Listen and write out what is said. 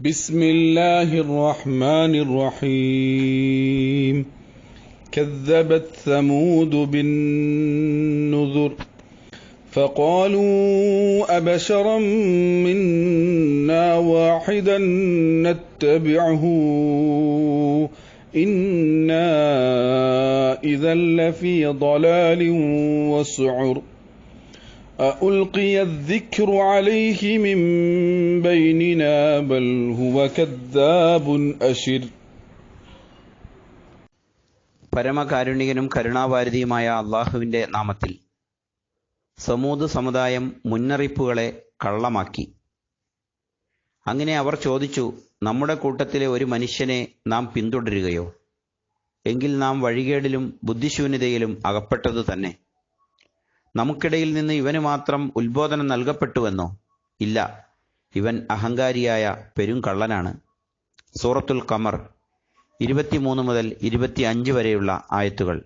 بسم الله الرحمن الرحيم كذبت ثمود بالنذر فقالوا أبشرا منا واحدا نتبعه إنا إذا لفي ضلال وسعر ألقي الذكر عليه من بيننا بل هو كذاب أشر. പരമകാരുണികനും കരുണാവാരിധിയുമായ അള്ളാഹുവിൻ്റെ നാമത്തിൽ. സമൂദ് സമുദായം മുന്നറിയിപ്പുകളെ കള്ളമാക്കി. അങ്ങനെ അവർ ചോദിച്ചു, നമ്മുടെ കൂട്ടത്തിലെ ഒരു മനുഷ്യനെ നാം പിന്തുടരുകയോ? എങ്കിൽ നാം വഴികേടിലും ബുദ്ധിശൂന്യതയിലും അകപ്പെട്ടതു തന്നെ. നമുക്കിടയിൽ നിന്ന് ഇവന് മാത്രം ഉത്ബോധനം നൽകപ്പെട്ടുവെന്നോ? ഇല്ല, ഇവൻ അഹങ്കാരിയായ പെരുങ്കള്ളനാണ്. സൂറത്തുൽ ഖമർ 23 മുതൽ 25 വരെയുള്ള ആയത്തുകൾ.